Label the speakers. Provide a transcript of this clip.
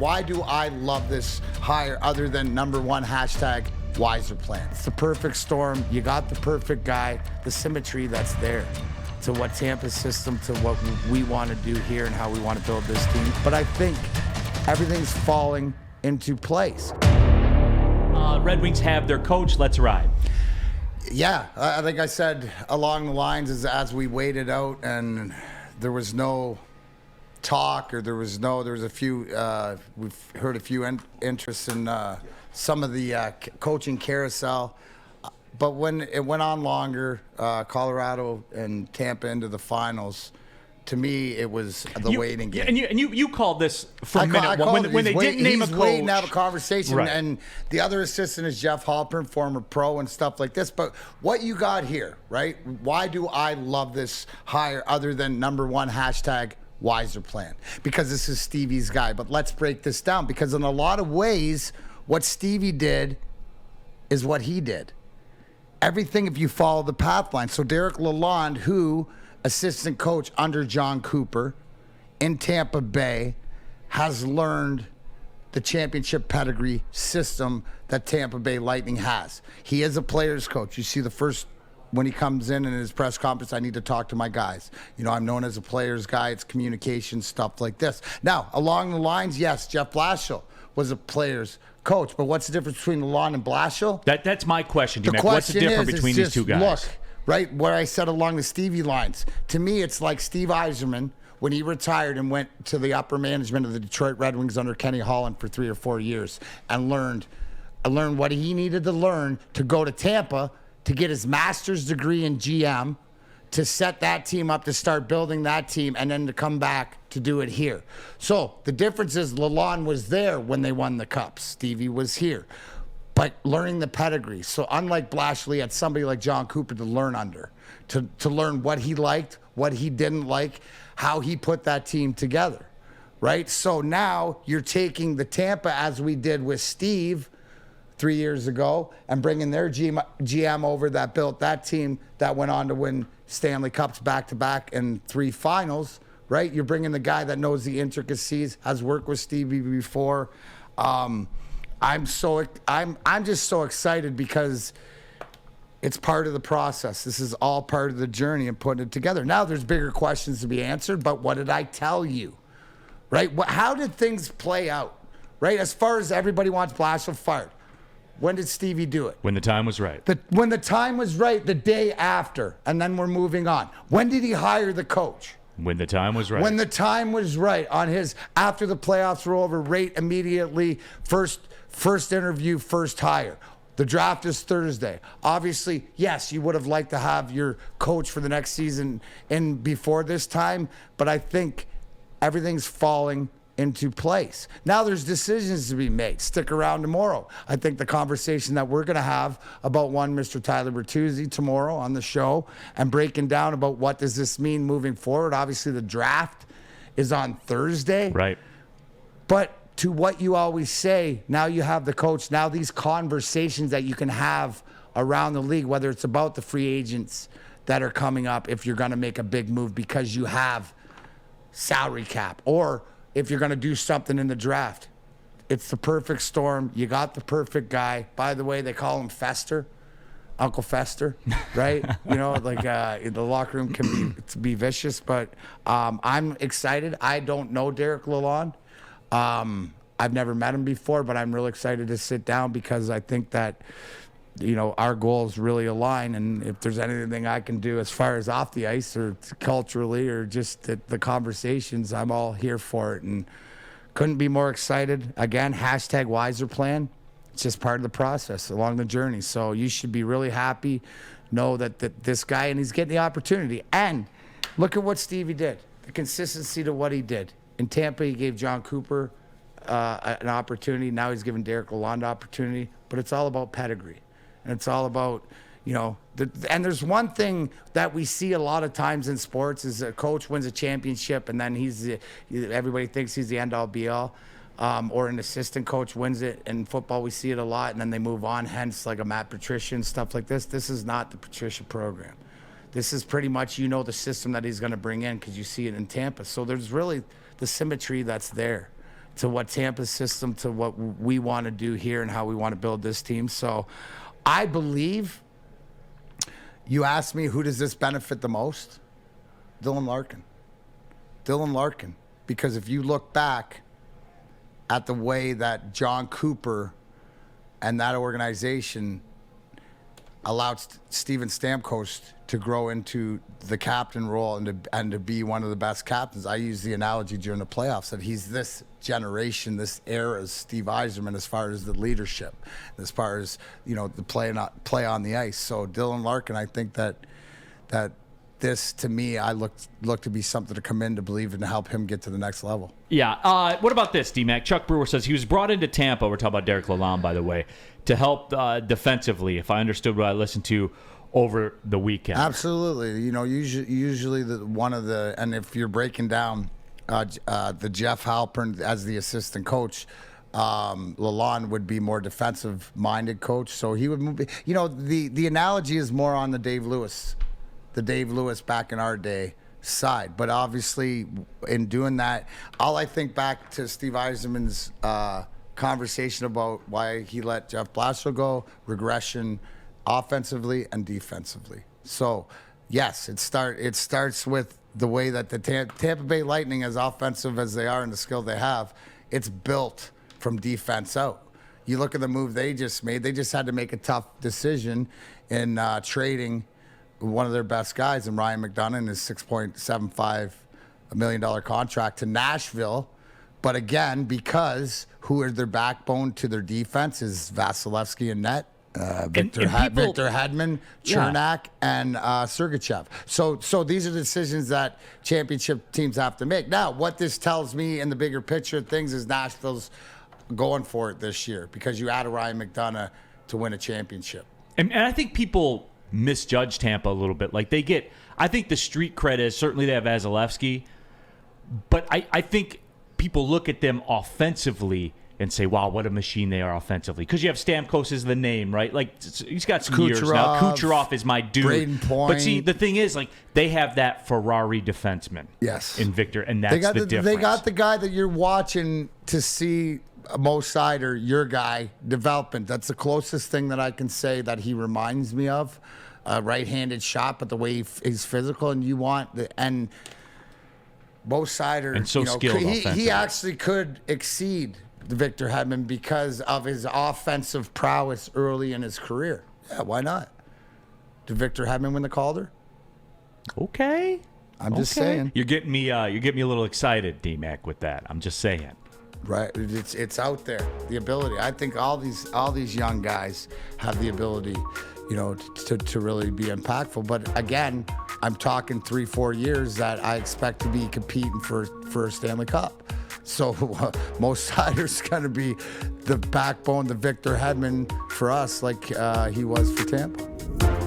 Speaker 1: Why do I love this hire other than #1 hashtag wiser plan? It's the perfect storm. You got the perfect guy, the symmetry that's there to what Tampa's system, to what we want to do here and how we want to build this team. But I think everything's falling into place.
Speaker 2: Red Wings have their coach. Let's ride.
Speaker 1: Yeah, I think I said along the lines as we waited out and there was no talk, or there was a few, we've heard a few interests in some of the coaching carousel. But when it went on longer, Colorado and Tampa into the finals, to me, it was the waiting game.
Speaker 2: And you called this from minute one when they didn't name a coach.
Speaker 1: He's waiting to have a conversation,
Speaker 2: right.
Speaker 1: And the other assistant is Jeff Halpern, former pro and stuff like this. But what you got here, right? Why do I love this hire other than #1 hashtag wiser plan? Because this is Stevie's guy. But let's break this down, because in a lot of ways, what Stevie did is what he did. Everything, if you follow the path line. So Derek Lalonde, who assistant coach under John Cooper in Tampa Bay, has learned the championship pedigree system that Tampa Bay Lightning has. He is a player's coach. You see the first, when he comes in his press conference, I need to talk to my guys. You know, I'm known as a player's guy. It's communication, stuff like this. Now, along the lines, yes, Jeff Blashill was a player's coach, but what's the difference between Lalonde and Blashill?
Speaker 2: That's my question, D-Mac. What's the difference between these two guys?
Speaker 1: Look, right, where I said along the Stevie lines, to me, it's like Steve Yzerman when he retired and went to the upper management of the Detroit Red Wings under Kenny Holland for 3 or 4 years and learned what he needed to learn to go to Tampa to get his master's degree in GM, to set that team up, to start building that team, and then to come back to do it here. So the difference is Lalonde was there when they won the Cups. Stevie was here. But learning the pedigree. So unlike Blashley, had somebody like John Cooper to learn under, to learn what he liked, what he didn't like, how he put that team together, right? So now you're taking the Tampa, as we did with Steve 3 years ago, and bringing their GM over that built that team that went on to win Stanley Cups back-to-back and 3 finals, right? You're bringing the guy that knows the intricacies, has worked with Stevie before. I'm just so excited because it's part of the process. This is all part of the journey and putting it together. Now there's bigger questions to be answered, but what did I tell you, right? How did things play out, right? As far as everybody wants Blashill fired, when did Stevie do it?
Speaker 2: When the time was right.
Speaker 1: When the time was right, the day after, and then we're moving on. When did he hire the coach?
Speaker 2: When the time was right.
Speaker 1: When the time was right on his, after the playoffs were over, right immediately, first interview, first hire. The draft is Thursday. Obviously, yes, you would have liked to have your coach for the next season in before this time, but I think everything's falling into place. Now there's decisions to be made. Stick around tomorrow. I think the conversation that we're going to have about Mr. Tyler Bertuzzi tomorrow on the show, and breaking down about what does this mean moving forward. Obviously, the draft is on Thursday.
Speaker 2: Right.
Speaker 1: But to what you always say, now you have the coach, now these conversations that you can have around the league, whether it's about the free agents that are coming up if you're going to make a big move because you have salary cap, or if you're going to do something in the draft. It's the perfect storm. You got the perfect guy. By the way, they call him Fester, Uncle Fester, right? You know, like the locker room can be vicious, but I'm excited. I don't know Derek Lalonde. I've never met him before, but I'm really excited to sit down because I think that, you know, our goals really align. And if there's anything I can do as far as off the ice or culturally or just the conversations, I'm all here for it. And couldn't be more excited. Again, hashtag wiser plan. It's just part of the process along the journey. So you should be really happy. Know that this guy, and he's getting the opportunity. And look at what Stevie did. The consistency to what he did. In Tampa, he gave John Cooper an opportunity. Now he's giving Derek Lalonde opportunity. But it's all about pedigree. And it's all about, you know, and there's one thing that we see a lot of times in sports is a coach wins a championship and then everybody thinks he's the end-all be-all. Or an assistant coach wins it. In football, we see it a lot, and then they move on, hence like a Matt Patricia and stuff like this. This is not the Patricia program. This is pretty much, you know, the system that he's going to bring in because you see it in Tampa. So there's really the symmetry that's there. to what Tampa's system, to what we want to do here and how we want to build this team. So I believe, you asked me who does this benefit the most? Dylan Larkin. Dylan Larkin. Because if you look back at the way that John Cooper and that organization allowed Steven Stamkos to grow into the captain role and to be one of the best captains. I use the analogy during the playoffs that he's this generation, this era's Steve Yzerman as far as the leadership, as far as, the play on the ice. So Dylan Larkin, I think that this, to me, I look to be something to come in to believe and help him get to the next level.
Speaker 2: Yeah. What about this, D-Mac? Chuck Brewer says he was brought into Tampa. We're talking about Derek Lalonde, by the way, to help defensively, if I understood what I listened to over the weekend.
Speaker 1: Absolutely. Usually and if you're breaking down the Jeff Halpern as the assistant coach, Lalonde would be more defensive-minded coach. So he would move. The analogy is more on the Dave Lewis back in our day side. But obviously, in doing that, all I think back to Steve Yzerman's conversation about why he let Jeff Blashill go, regression offensively and defensively. So, yes, it starts with the way that the Tampa Bay Lightning, as offensive as they are and the skill they have, it's built from defense out. You look at the move they just made. They just had to make a tough decision in trading one of their best guys, and Ryan McDonough, and his $6.75 million contract to Nashville. But again, because who are their backbone to their defense is Vasilevsky and net, Victor Hedman, Chernak, and Sergachev. So these are decisions that championship teams have to make. Now, what this tells me in the bigger picture of things is Nashville's going for it this year because you add a Ryan McDonough to win a championship.
Speaker 2: And I think people misjudge Tampa a little bit. Like I think the street cred is certainly they have Vasilevsky, but I think people look at them offensively and say, wow, what a machine they are offensively. Because you have Stamkos as the name, right? Like, he's got some years now. Kucherov is my dude.
Speaker 1: Braden Point.
Speaker 2: But see, the thing is, like, they have that Ferrari defenseman.
Speaker 1: Yes.
Speaker 2: In Victor, and that's the difference.
Speaker 1: They got the guy that you're watching to see Mo Sider, your guy, development. That's the closest thing that I can say that he reminds me of. A right-handed shot, but the way he's physical, and you want and Mo Sider,
Speaker 2: and so skilled
Speaker 1: he actually could exceed Victor Hedman because of his offensive prowess early in his career. Yeah, why not? Did Victor Hedman win the Calder?
Speaker 2: Okay,
Speaker 1: I'm just saying.
Speaker 2: You're getting me a little excited, D-Mac, with that. I'm just saying.
Speaker 1: Right, it's out there. The ability. I think all these young guys have the ability, to really be impactful. But again, I'm talking 3-4 years that I expect to be competing for a Stanley Cup. So Mo Sider's going to be the backbone, the Victor Hedman for us, like he was for Tampa.